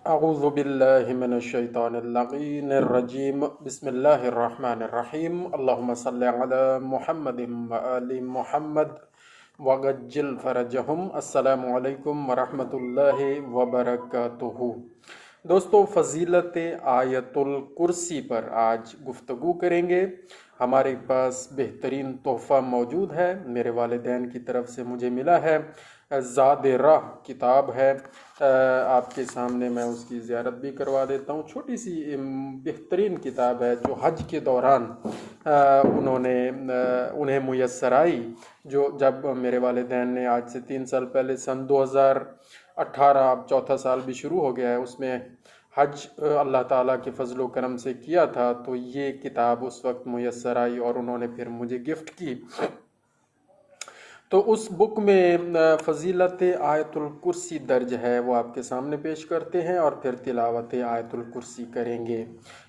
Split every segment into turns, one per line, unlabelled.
اعوذ باللہ من الشیطان اللعین الرجیم بسم اللہ الرحمن الرحیم اللہم صلی علی محمد وآل محمد وعجل فرجہم۔ السلام علیکم ورحمۃ اللہ وبرکاتہ۔ دوستو، فضیلت آیت الکرسی پر آج گفتگو کریں گے۔ ہمارے پاس بہترین تحفہ موجود ہے، میرے والدین کی طرف سے مجھے ملا ہے، زاد راہ کتاب ہے۔ آپ کے سامنے میں اس کی زیارت بھی کروا دیتا ہوں۔ چھوٹی سی بہترین کتاب ہے جو حج کے دوران انہیں میسر آئی، جو جب میرے والدین نے آج سے 3 سال پہلے سن 2018، اب چوتھا سال بھی شروع ہو گیا ہے، اس میں حج اللہ تعالیٰ کے فضل و کرم سے کیا تھا، تو یہ کتاب اس وقت میسر آئی اور انہوں نے پھر مجھے گفٹ کی۔ تو اس بک میں فضیلت آیت الکرسی درج ہے، وہ آپ کے سامنے پیش کرتے ہیں اور پھر تلاوت آیت الکرسی کریں گے۔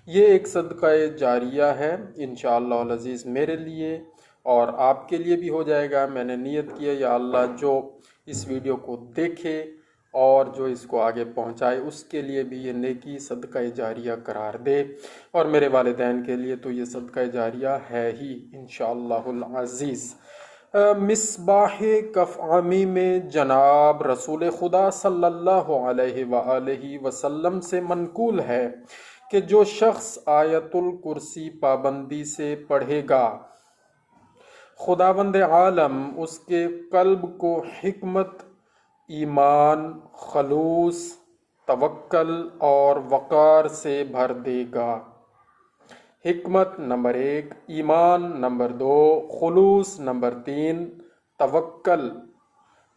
یہ ایک صدقہ جاریہ ہے انشاءاللہ العزیز، میرے لیے اور آپ کے لیے بھی ہو جائے گا۔ میں نے نیت کی ہے، یا اللہ جو اس ویڈیو کو دیکھے اور جو اس کو آگے پہنچائے اس کے لیے بھی یہ نیکی صدقہ جاریہ قرار دے، اور میرے والدین کے لیے تو یہ صدقہ جاریہ ہے ہی انشاءاللہ العزیز۔ مصباح کف عامی میں جناب رسول خدا صلی اللہ علیہ وآلہ وسلم سے منقول ہے کہ جو شخص آیت الکرسی پابندی سے پڑھے گا، خداوند عالم اس کے قلب کو حکمت، ایمان، خلوص، توکل اور وقار سے بھر دے گا۔ حکمت نمبر 1، ایمان نمبر 2، خلوص نمبر 3، توکل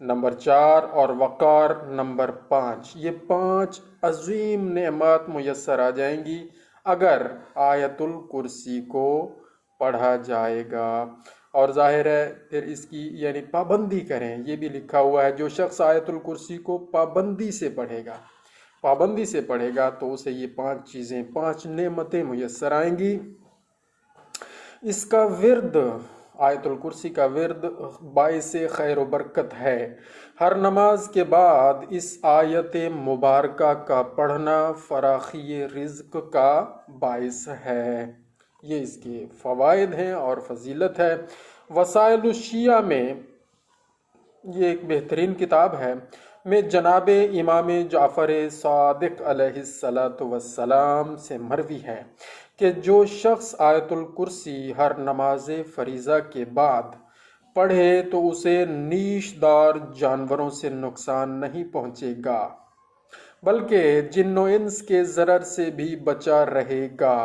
نمبر 4 اور وقار نمبر 5۔ یہ 5 عظیم نعمات میسر آ جائیں گی اگر آیت الکرسی کو پڑھا جائے گا۔ اور ظاہر ہے پھر اس کی یعنی پابندی کریں، یہ بھی لکھا ہوا ہے جو شخص آیت الکرسی کو پابندی سے پڑھے گا تو اسے یہ 5 چیزیں، 5 نعمتیں میسر آئیں گی۔ اس کا ورد، آیت الکرسی کا ورد باعث خیر و برکت ہے۔ ہر نماز کے بعد اس آیت مبارکہ کا پڑھنا فراخی رزق کا باعث ہے۔ یہ اس کے فوائد ہیں اور فضیلت ہے۔ وسائل الشیعہ میں یہ ایک بہترین کتاب ہے، میں جناب امام جعفر صادق علیہ السلام سے مروی ہے کہ جو شخص آیت الکرسی ہر نماز فریضہ کے بعد پڑھے تو اسے نیش دار جانوروں سے نقصان نہیں پہنچے گا، بلکہ جن و انس کے ضرر سے بھی بچا رہے گا۔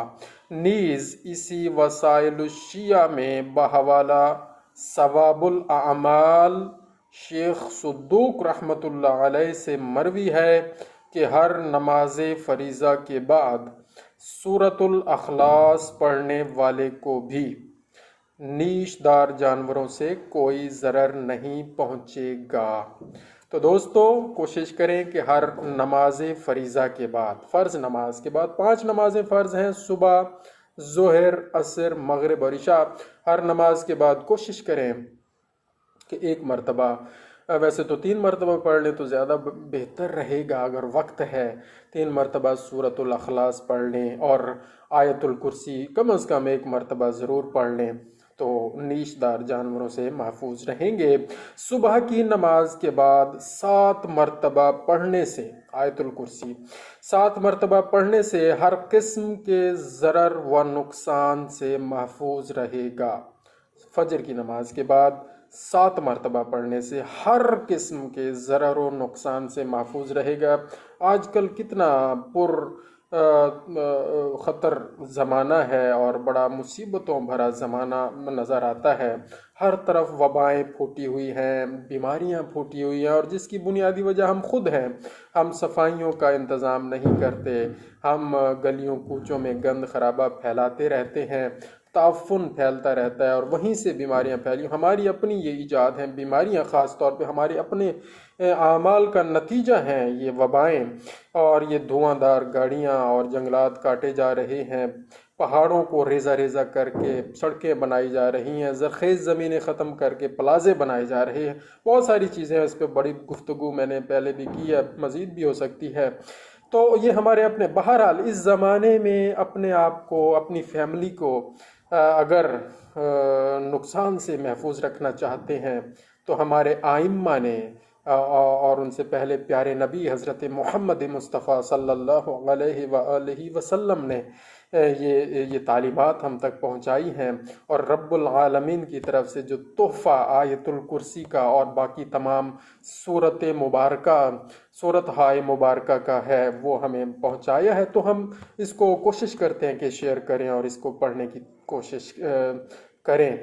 نیز اسی وسائل الشیعہ میں بحوالہ ثواب الاعمال شیخ صدوق رحمۃ اللہ علیہ سے مروی ہے کہ ہر نماز فریضہ کے بعد سورۃ الاخلاص پڑھنے والے کو بھی نیش دار جانوروں سے کوئی ضرر نہیں پہنچے گا۔ تو دوستو، کوشش کریں کہ ہر نماز فریضہ کے بعد، فرض نماز کے بعد 5 نمازیں فرض ہیں، صبح، ظہر، عصر، مغرب اور عشاء، ہر نماز کے بعد کوشش کریں کہ 1 مرتبہ، ویسے تو 3 مرتبہ پڑھ لیں تو زیادہ بہتر رہے گا اگر وقت ہے، 3 مرتبہ سورۃ الاخلاص پڑھ لیں اور آیت الکرسی کم از کم 1 مرتبہ ضرور پڑھ لیں تو نیش دار جانوروں سے محفوظ رہیں گے۔ صبح کی نماز کے بعد 7 مرتبہ پڑھنے سے، آیت الکرسی 7 مرتبہ پڑھنے سے ہر قسم کے ضرر و نقصان سے محفوظ رہے گا۔ فجر کی نماز کے بعد 7 مرتبہ پڑھنے سے ہر قسم کے ضرر و نقصان سے محفوظ رہے گا۔ آج کل کتنا پر خطر زمانہ ہے اور بڑا مصیبتوں بھرا زمانہ نظر آتا ہے، ہر طرف وبائیں پھوٹی ہوئی ہیں، بیماریاں پھوٹی ہوئی ہیں، اور جس کی بنیادی وجہ ہم خود ہیں۔ ہم صفائیوں کا انتظام نہیں کرتے، ہم گلیوں کوچوں میں گند خرابہ پھیلاتے رہتے ہیں، تعفن پھیلتا رہتا ہے اور وہیں سے بیماریاں پھیلی۔ ہماری اپنی یہ ایجاد ہیں بیماریاں، خاص طور پہ ہمارے اپنے اعمال کا نتیجہ ہیں یہ وبائیں، اور یہ دھواں دار گاڑیاں اور جنگلات کاٹے جا رہے ہیں، پہاڑوں کو ریزہ ریزہ کر کے سڑکیں بنائی جا رہی ہیں، زرخیز زمینیں ختم کر کے پلازے بنائے جا رہے ہیں، بہت ساری چیزیں ہیں، اس پہ بڑی گفتگو میں نے پہلے بھی کی ہے، مزید بھی ہو سکتی ہے۔ تو یہ ہمارے اپنے، بہرحال اس زمانے میں اپنے آپ کو، اپنی فیملی کو اگر نقصان سے محفوظ رکھنا چاہتے ہیں تو ہمارے آئمہ نے اور ان سے پہلے پیارے نبی حضرت محمد مصطفیٰ صلی اللہ علیہ وآلہ وسلم نے یہ تعلیمات ہم تک پہنچائی ہیں، اور رب العالمین کی طرف سے جو تحفہ آیت الکرسی کا اور باقی تمام صورتہائے مبارکہ کا ہے وہ ہمیں پہنچایا ہے، تو ہم اس کو کوشش کرتے ہیں کہ شیئر کریں اور اس کو پڑھنے کی کوشش کریں۔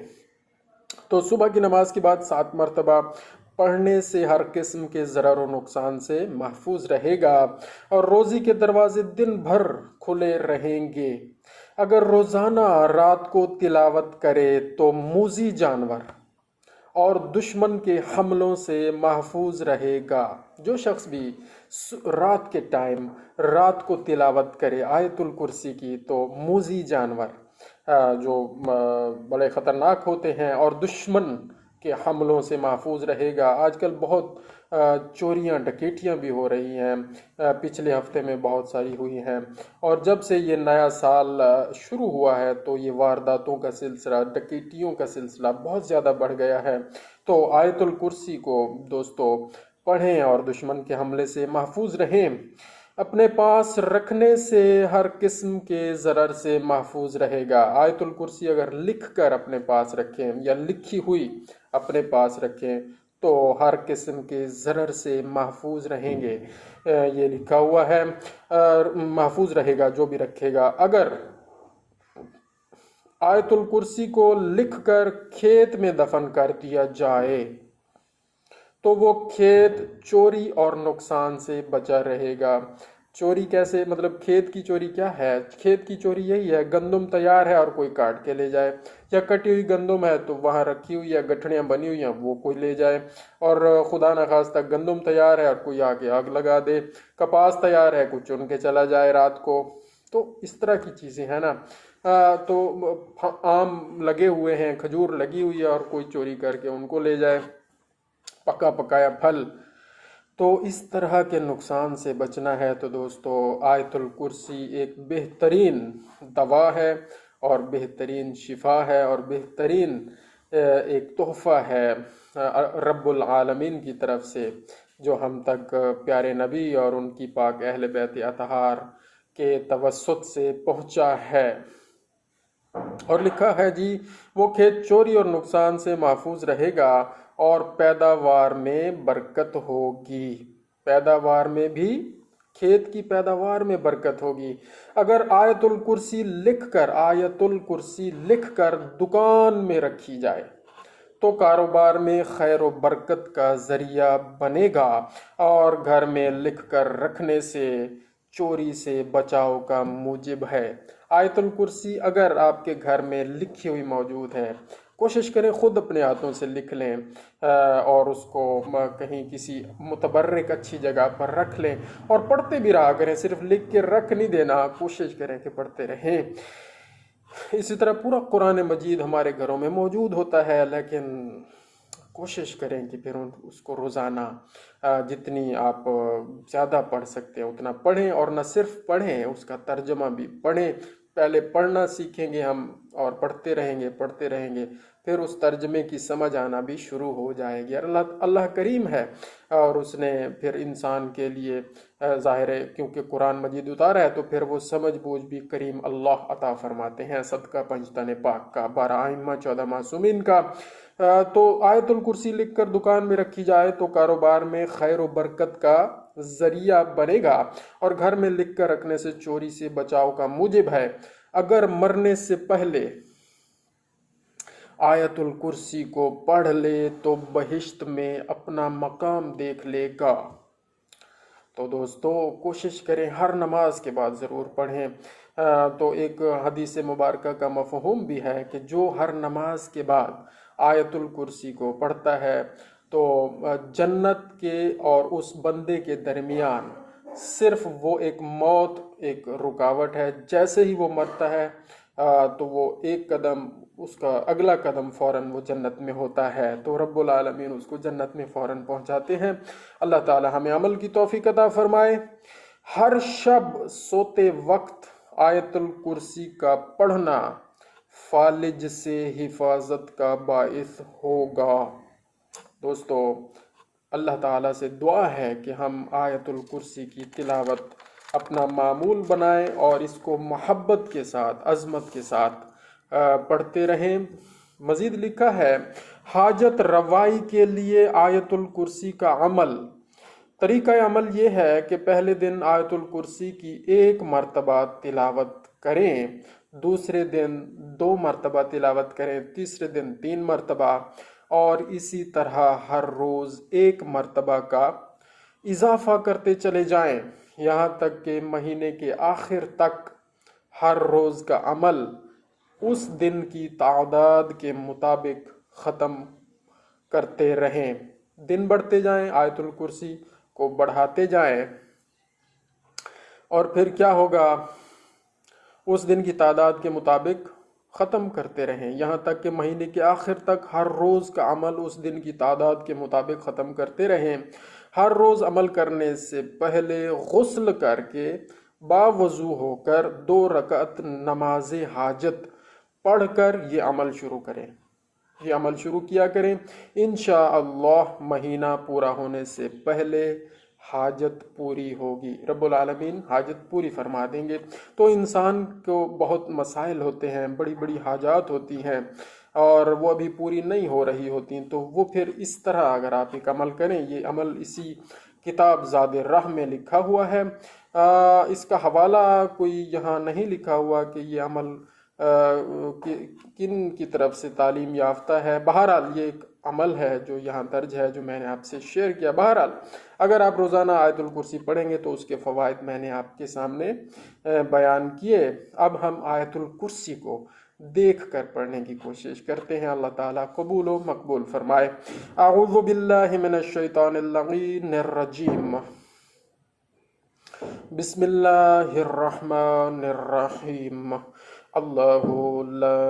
تو صبح کی نماز کے بعد 7 مرتبہ پڑھنے سے ہر قسم کے ضرر و نقصان سے محفوظ رہے گا، اور روزی کے دروازے دن بھر کھلے رہیں گے۔ اگر روزانہ رات کو تلاوت کرے تو موذی جانور اور دشمن کے حملوں سے محفوظ رہے گا۔ جو شخص بھی رات کے ٹائم رات کو تلاوت کرے آیت الکرسی کی تو موذی جانور جو بڑے خطرناک ہوتے ہیں اور دشمن کے حملوں سے محفوظ رہے گا۔ آج کل بہت چوریاں ڈکیٹیاں بھی ہو رہی ہیں، پچھلے ہفتے میں بہت ساری ہوئی ہیں، اور جب سے یہ نیا سال شروع ہوا ہے تو یہ وارداتوں کا سلسلہ، ڈکیٹیوں کا سلسلہ بہت زیادہ بڑھ گیا ہے۔ تو آیت الکرسی کو دوستو پڑھیں اور دشمن کے حملے سے محفوظ رہیں۔ اپنے پاس رکھنے سے ہر قسم کے ضرر سے محفوظ رہے گا۔ آیت الکرسی اگر لکھ کر اپنے پاس رکھیں یا لکھی ہوئی اپنے پاس رکھیں تو ہر قسم کے ضرر سے محفوظ رہیں گے۔ یہ لکھا ہوا ہے، محفوظ رہے گا جو بھی رکھے گا۔ اگر آیت الکرسی کو لکھ کر کھیت میں دفن کر دیا جائے تو وہ کھیت چوری اور نقصان سے بچا رہے گا۔ چوری کیسے؟ مطلب کھیت کی چوری کیا ہے؟ کھیت کی چوری یہی ہے، گندم تیار ہے اور کوئی کاٹ کے لے جائے، یا کٹی ہوئی گندم ہے تو وہاں رکھی ہوئی یا گٹھڑیاں بنی ہوئی ہیں وہ کوئی لے جائے، اور خدا نخواستہ گندم تیار ہے اور کوئی آگے آگ لگا دے، کپاس تیار ہے کوئی چن کے چلا جائے رات کو۔ تو اس طرح کی چیزیں ہیں نا۔ تو آم لگے ہوئے ہیں، کھجور لگی ہوئی ہے اور کوئی چوری کر کے ان کو لے جائے، پکا پکایا پھل۔ تو اس طرح کے نقصان سے بچنا ہے تو دوستو آیت الکرسی ایک بہترین دوا ہے اور بہترین شفا ہے اور بہترین ایک تحفہ ہے رب العالمین کی طرف سے، جو ہم تک پیارے نبی اور ان کی پاک اہل بیت اطہار کے توسط سے پہنچا ہے۔ اور لکھا ہے جی، وہ کھیت چوری اور نقصان سے محفوظ رہے گا اور پیداوار میں برکت ہوگی۔ پیداوار میں بھی، کھیت کی پیداوار میں برکت ہوگی۔ اگر آیت الکرسی لکھ کر دکان میں رکھی جائے تو کاروبار میں خیر و برکت کا ذریعہ بنے گا، اور گھر میں لکھ کر رکھنے سے چوری سے بچاؤ کا موجب ہے۔ آیت الکرسی اگر آپ کے گھر میں لکھی ہوئی موجود ہے، کوشش کریں خود اپنے ہاتھوں سے لکھ لیں اور اس کو کہیں کسی متبرک اچھی جگہ پر رکھ لیں اور پڑھتے بھی رہا کریں، صرف لکھ کے رکھ نہیں دینا، کوشش کریں کہ پڑھتے رہیں۔ اسی طرح پورا قرآن مجید ہمارے گھروں میں موجود ہوتا ہے، لیکن کوشش کریں کہ پھر اس کو روزانہ جتنی آپ زیادہ پڑھ سکتے ہیں اتنا پڑھیں، اور نہ صرف پڑھیں، اس کا ترجمہ بھی پڑھیں۔ پہلے پڑھنا سیکھیں گے ہم اور پڑھتے رہیں گے، پھر اس ترجمے کی سمجھ آنا بھی شروع ہو جائے گی۔ اللہ کریم ہے اور اس نے پھر انسان کے لیے ظاہر ہے کیونکہ قرآن مجید اتارا ہے تو پھر وہ سمجھ بوجھ بھی کریم اللہ عطا فرماتے ہیں، صدقہ پنجتن پاک کا، 12 ائمہ 14 معصومین کا۔ تو آیت الکرسی لکھ کر دکان میں رکھی جائے تو کاروبار میں خیر و برکت کا ذریعہ بنے گا، اور گھر میں لکھ کر رکھنے سے چوری سے بچاؤ کا موجب ہے۔ اگر مرنے سے پہلے آیت الکرسی کو پڑھ لے تو بہشت میں اپنا مقام دیکھ لے گا۔ تو دوستو کوشش کریں ہر نماز کے بعد ضرور پڑھیں۔ تو ایک حدیث مبارکہ کا مفہوم بھی ہے کہ جو ہر نماز کے بعد آیت الکرسی کو پڑھتا ہے تو جنت کے اور اس بندے کے درمیان صرف وہ ایک موت، ایک رکاوٹ ہے، جیسے ہی وہ مرتا ہے تو وہ ایک قدم، اس کا اگلا قدم فوراً وہ جنت میں ہوتا ہے، تو رب العالمین اس کو جنت میں فوراً پہنچاتے ہیں۔ اللہ تعالی ہمیں عمل کی توفیق عطا فرمائے۔ ہر شب سوتے وقت آیت الکرسی کا پڑھنا فالج سے حفاظت کا باعث ہوگا۔ دوستو، اللہ تعالیٰ سے دعا ہے کہ ہم آیت الکرسی کی تلاوت اپنا معمول بنائیں اور اس کو محبت کے ساتھ، عظمت کے ساتھ پڑھتے رہیں۔ مزید لکھا ہے، حاجت روائی کے لیے آیت الکرسی کا عمل۔ طریقہ عمل یہ ہے کہ پہلے دن آیت الکرسی کی 1 مرتبہ تلاوت کریں، دوسرے دن 2 مرتبہ تلاوت کریں، تیسرے دن 3 مرتبہ، اور اسی طرح ہر روز 1 مرتبہ کا اضافہ کرتے چلے جائیں، یہاں تک کہ مہینے کے آخر تک ہر روز کا عمل اس دن کی تعداد کے مطابق ختم کرتے رہیں۔ دن بڑھتے جائیں، آیت الکرسی کو بڑھاتے جائیں، اور پھر کیا ہوگا، اس دن کی تعداد کے مطابق ختم کرتے رہیں، یہاں تک کہ مہینے کے آخر تک ہر روز کا عمل اس دن کی تعداد کے مطابق ختم کرتے رہیں۔ ہر روز عمل کرنے سے پہلے غسل کر کے باوضو ہو کر 2 رکعت نماز حاجت پڑھ کر یہ عمل شروع کریں، یہ عمل شروع کیا کریں۔ انشاءاللہ مہینہ پورا ہونے سے پہلے حاجت پوری ہوگی، رب العالمین حاجت پوری فرما دیں گے۔ تو انسان کو بہت مسائل ہوتے ہیں، بڑی بڑی حاجات ہوتی ہیں، اور وہ ابھی پوری نہیں ہو رہی ہوتی، تو وہ پھر اس طرح اگر آپ ایک عمل کریں، یہ عمل اسی کتاب زاد راہ میں لکھا ہوا ہے، اس کا حوالہ کوئی یہاں نہیں لکھا ہوا کہ یہ عمل کن کی طرف سے تعلیم یافتہ ہے۔ بہرحال یہ ایک عمل ہے جو یہاں درج ہے، جو میں نے آپ سے شیئر کیا۔ بہرحال اگر آپ روزانہ آیت الکرسی پڑھیں گے تو اس کے فوائد میں نے آپ کے سامنے بیان کیے۔ اب ہم آیت الکرسی کو دیکھ کر پڑھنے کی کوشش کرتے ہیں، اللہ تعالیٰ قبول و مقبول فرمائے۔ اعوذ باللہ من الشیطان اللعین الرجیم، بسم اللہ الرحمن الرحیم۔ اللہ لا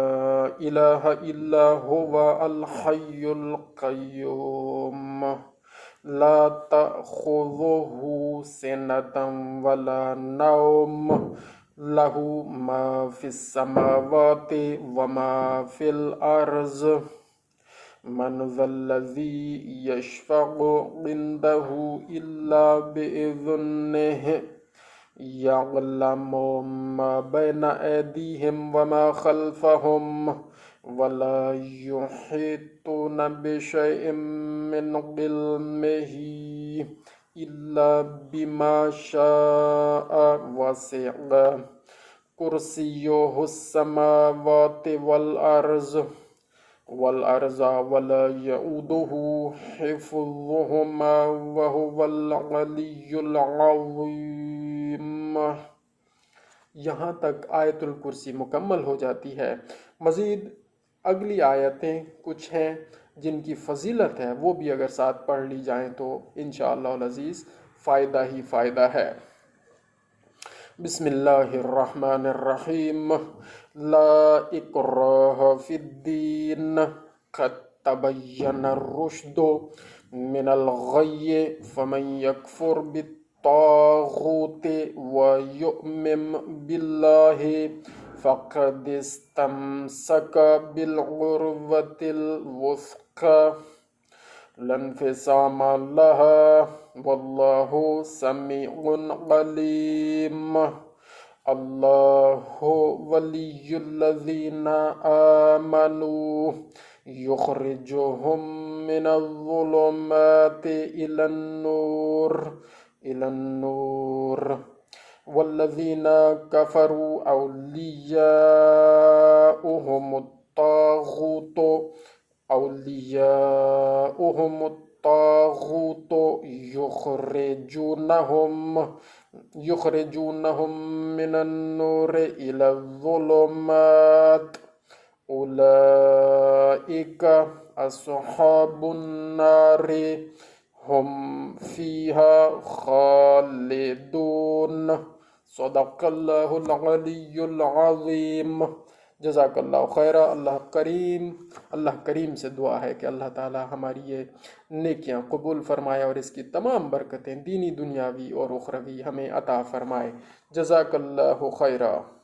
الہ الا هو الحی القیوم، لا تأخذہ سنۃ ولا نوم، لہ ما فی السماوات وما فی الارض، من ذا الذی یشفع عنده الا بإذنہ، یعلم ما بین ایدیہم وما خلفہم، ولا یحیطون بشیء من علمہ الا بما شاء، وسع کرسیہ السماوات والارض ولا یعودہ حفظہما وہو العلی العظیم۔ یہاں تک آیت الکرسی مکمل ہو جاتی ہے۔ مزید اگلی آیتیں کچھ ہیں جن کی فضیلت ہے، وہ بھی اگر ساتھ پڑھ لی جائیں تو انشاءاللہ العزیز فائدہ ہی فائدہ ہے۔ بسم اللہ الرحمن الرحیم، لا اکراہ فی الدین، قد تبین الرشد من الغی، فمن یکفر بالطاغوت ویؤمن باللہ فقد استمسک بالعروۃ الوثقی، لا انفصام لها، واللہ سمیع علیم۔ اللہ ولی الذین آمنوا یخرجہم من الظلمات الی النور، والذین کفروا اولیاؤہم الطاغوت یخرجونہم من النور الی الظلمات، اولئک اصحاب النار ہم فیہا خالدون۔ صدق اللہ العلی العظیم۔ جزاک اللہ خیرہ۔ اللہ کریم سے دعا ہے کہ اللہ تعالی ہماری یہ نیکیاں قبول فرمائے اور اس کی تمام برکتیں دینی دنیاوی اور اخروی ہمیں عطا فرمائے۔ جزاک اللہ خیرہ۔